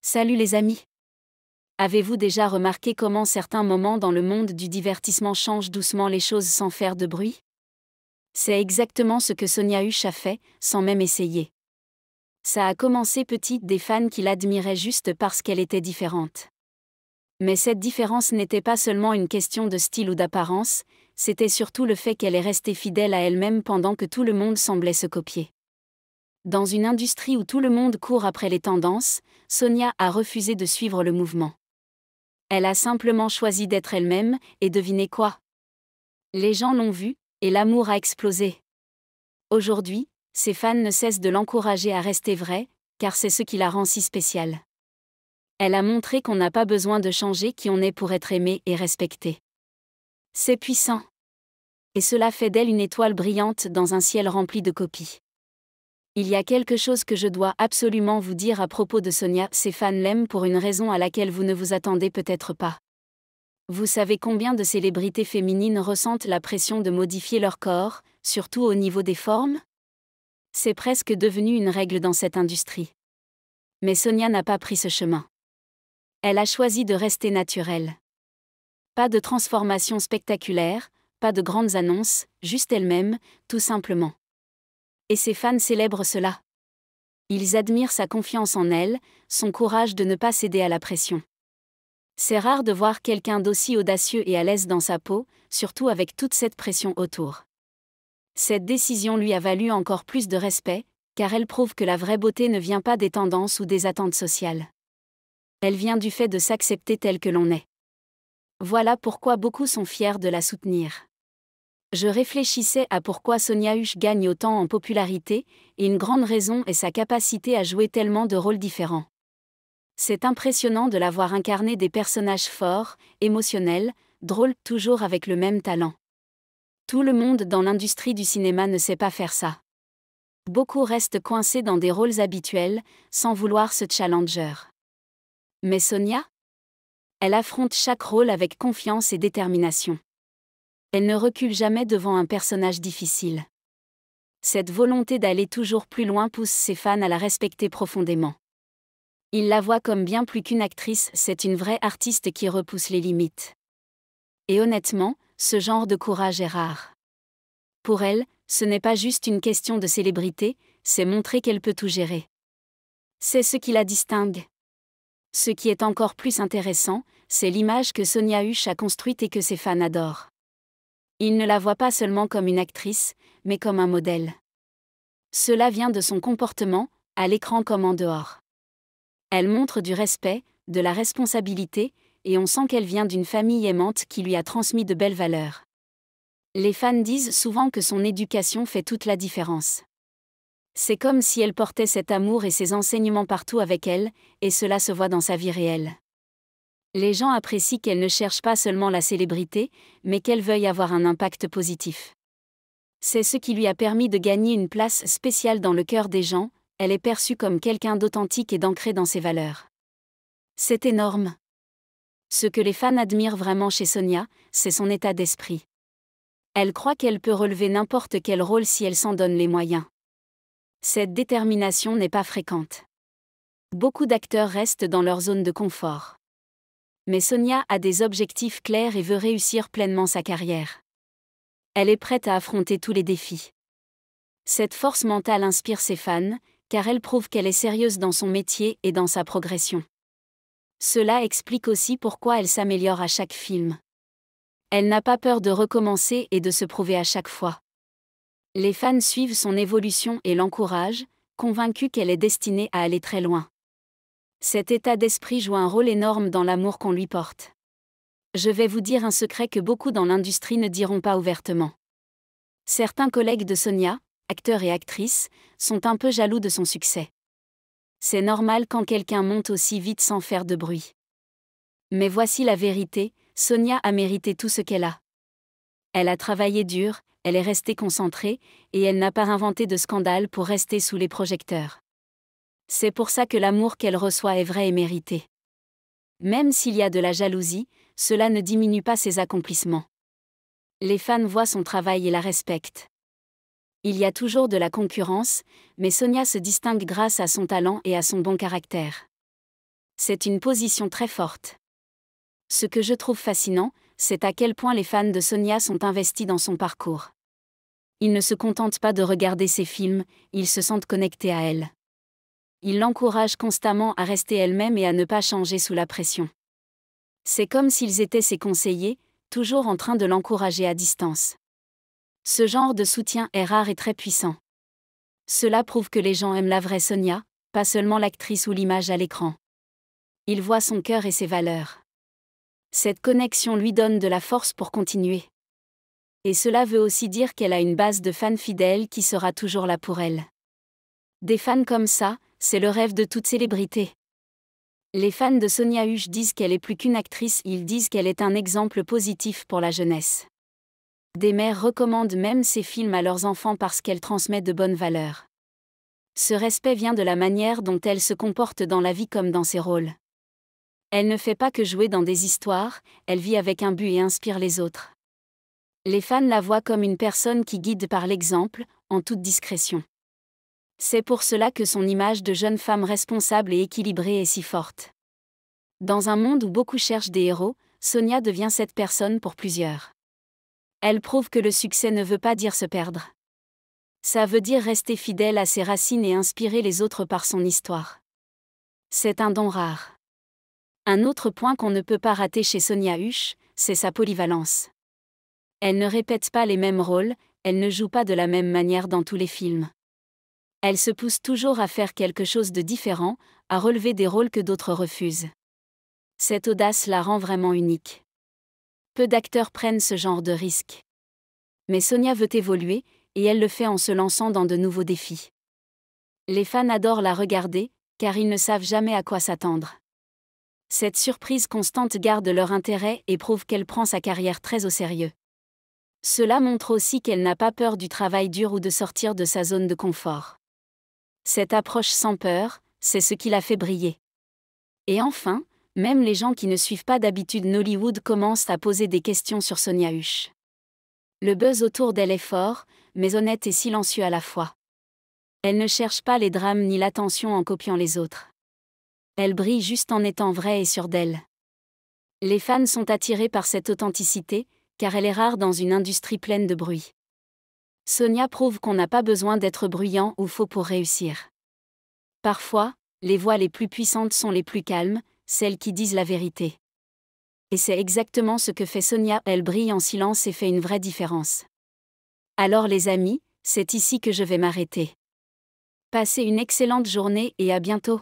Salut les amis. Avez-vous déjà remarqué comment certains moments dans le monde du divertissement changent doucement les choses sans faire de bruit? C'est exactement ce que Sonia Husch a fait, sans même essayer. Ça a commencé petite des fans qui l'admiraient juste parce qu'elle était différente. Mais cette différence n'était pas seulement une question de style ou d'apparence, c'était surtout le fait qu'elle est restée fidèle à elle-même pendant que tout le monde semblait se copier. Dans une industrie où tout le monde court après les tendances, Sonia a refusé de suivre le mouvement. Elle a simplement choisi d'être elle-même, et devinez quoi? Les gens l'ont vue, et l'amour a explosé. Aujourd'hui, ses fans ne cessent de l'encourager à rester vraie, car c'est ce qui la rend si spéciale. Elle a montré qu'on n'a pas besoin de changer qui on est pour être aimé et respecté. C'est puissant. Et cela fait d'elle une étoile brillante dans un ciel rempli de copies. Il y a quelque chose que je dois absolument vous dire à propos de Sonia, ses fans l'aiment pour une raison à laquelle vous ne vous attendez peut-être pas. Vous savez combien de célébrités féminines ressentent la pression de modifier leur corps, surtout au niveau des formes? C'est presque devenu une règle dans cette industrie. Mais Sonia n'a pas pris ce chemin. Elle a choisi de rester naturelle. Pas de transformation spectaculaire, pas de grandes annonces, juste elle-même, tout simplement. Et ses fans célèbrent cela. Ils admirent sa confiance en elle, son courage de ne pas céder à la pression. C'est rare de voir quelqu'un d'aussi audacieux et à l'aise dans sa peau, surtout avec toute cette pression autour. Cette décision lui a valu encore plus de respect, car elle prouve que la vraie beauté ne vient pas des tendances ou des attentes sociales. Elle vient du fait de s'accepter tel que l'on est. Voilà pourquoi beaucoup sont fiers de la soutenir. Je réfléchissais à pourquoi Sonia Husch gagne autant en popularité, et une grande raison est sa capacité à jouer tellement de rôles différents. C'est impressionnant de la voir incarner des personnages forts, émotionnels, drôles, toujours avec le même talent. Tout le monde dans l'industrie du cinéma ne sait pas faire ça. Beaucoup restent coincés dans des rôles habituels, sans vouloir ce challenger. Mais Sonia? Elle affronte chaque rôle avec confiance et détermination. Elle ne recule jamais devant un personnage difficile. Cette volonté d'aller toujours plus loin pousse ses fans à la respecter profondément. Ils la voient comme bien plus qu'une actrice, c'est une vraie artiste qui repousse les limites. Et honnêtement, ce genre de courage est rare. Pour elle, ce n'est pas juste une question de célébrité, c'est montrer qu'elle peut tout gérer. C'est ce qui la distingue. Ce qui est encore plus intéressant, c'est l'image que Sonia Husch a construite et que ses fans adorent. Ils ne la voient pas seulement comme une actrice, mais comme un modèle. Cela vient de son comportement, à l'écran comme en dehors. Elle montre du respect, de la responsabilité, et on sent qu'elle vient d'une famille aimante qui lui a transmis de belles valeurs. Les fans disent souvent que son éducation fait toute la différence. C'est comme si elle portait cet amour et ses enseignements partout avec elle, et cela se voit dans sa vie réelle. Les gens apprécient qu'elle ne cherche pas seulement la célébrité, mais qu'elle veuille avoir un impact positif. C'est ce qui lui a permis de gagner une place spéciale dans le cœur des gens, elle est perçue comme quelqu'un d'authentique et d'ancré dans ses valeurs. C'est énorme. Ce que les fans admirent vraiment chez Sonia, c'est son état d'esprit. Elle croit qu'elle peut relever n'importe quel rôle si elle s'en donne les moyens. Cette détermination n'est pas fréquente. Beaucoup d'acteurs restent dans leur zone de confort. Mais Sonia a des objectifs clairs et veut réussir pleinement sa carrière. Elle est prête à affronter tous les défis. Cette force mentale inspire ses fans, car elle prouve qu'elle est sérieuse dans son métier et dans sa progression. Cela explique aussi pourquoi elle s'améliore à chaque film. Elle n'a pas peur de recommencer et de se prouver à chaque fois. Les fans suivent son évolution et l'encouragent, convaincus qu'elle est destinée à aller très loin. Cet état d'esprit joue un rôle énorme dans l'amour qu'on lui porte. Je vais vous dire un secret que beaucoup dans l'industrie ne diront pas ouvertement. Certains collègues de Sonia, acteurs et actrices, sont un peu jaloux de son succès. C'est normal quand quelqu'un monte aussi vite sans faire de bruit. Mais voici la vérité, Sonia a mérité tout ce qu'elle a. Elle a travaillé dur, elle est restée concentrée, et elle n'a pas inventé de scandale pour rester sous les projecteurs. C'est pour ça que l'amour qu'elle reçoit est vrai et mérité. Même s'il y a de la jalousie, cela ne diminue pas ses accomplissements. Les fans voient son travail et la respectent. Il y a toujours de la concurrence, mais Sonia se distingue grâce à son talent et à son bon caractère. C'est une position très forte. Ce que je trouve fascinant, c'est à quel point les fans de Sonia sont investis dans son parcours. Ils ne se contentent pas de regarder ses films, ils se sentent connectés à elle. Ils l'encouragent constamment à rester elle-même et à ne pas changer sous la pression. C'est comme s'ils étaient ses conseillers, toujours en train de l'encourager à distance. Ce genre de soutien est rare et très puissant. Cela prouve que les gens aiment la vraie Sonia, pas seulement l'actrice ou l'image à l'écran. Ils voient son cœur et ses valeurs. Cette connexion lui donne de la force pour continuer. Et cela veut aussi dire qu'elle a une base de fans fidèles qui sera toujours là pour elle. Des fans comme ça, c'est le rêve de toute célébrité. Les fans de Sonia Huche disent qu'elle est plus qu'une actrice, ils disent qu'elle est un exemple positif pour la jeunesse. Des mères recommandent même ses films à leurs enfants parce qu'elle transmet de bonnes valeurs. Ce respect vient de la manière dont elle se comporte dans la vie comme dans ses rôles. Elle ne fait pas que jouer dans des histoires, elle vit avec un but et inspire les autres. Les fans la voient comme une personne qui guide par l'exemple, en toute discrétion. C'est pour cela que son image de jeune femme responsable et équilibrée est si forte. Dans un monde où beaucoup cherchent des héros, Sonia devient cette personne pour plusieurs. Elle prouve que le succès ne veut pas dire se perdre. Ça veut dire rester fidèle à ses racines et inspirer les autres par son histoire. C'est un don rare. Un autre point qu'on ne peut pas rater chez Sonia Huche, c'est sa polyvalence. Elle ne répète pas les mêmes rôles, elle ne joue pas de la même manière dans tous les films. Elle se pousse toujours à faire quelque chose de différent, à relever des rôles que d'autres refusent. Cette audace la rend vraiment unique. Peu d'acteurs prennent ce genre de risque. Mais Sonia veut évoluer, et elle le fait en se lançant dans de nouveaux défis. Les fans adorent la regarder, car ils ne savent jamais à quoi s'attendre. Cette surprise constante garde leur intérêt et prouve qu'elle prend sa carrière très au sérieux. Cela montre aussi qu'elle n'a pas peur du travail dur ou de sortir de sa zone de confort. Cette approche sans peur, c'est ce qui la fait briller. Et enfin, même les gens qui ne suivent pas d'habitude Nollywood commencent à poser des questions sur Sonia Huche. Le buzz autour d'elle est fort, mais honnête et silencieux à la fois. Elle ne cherche pas les drames ni l'attention en copiant les autres. Elle brille juste en étant vraie et sûre d'elle. Les fans sont attirés par cette authenticité, car elle est rare dans une industrie pleine de bruit. Sonia prouve qu'on n'a pas besoin d'être bruyant ou faux pour réussir. Parfois, les voix les plus puissantes sont les plus calmes, celles qui disent la vérité. Et c'est exactement ce que fait Sonia, elle brille en silence et fait une vraie différence. Alors les amis, c'est ici que je vais m'arrêter. Passez une excellente journée et à bientôt.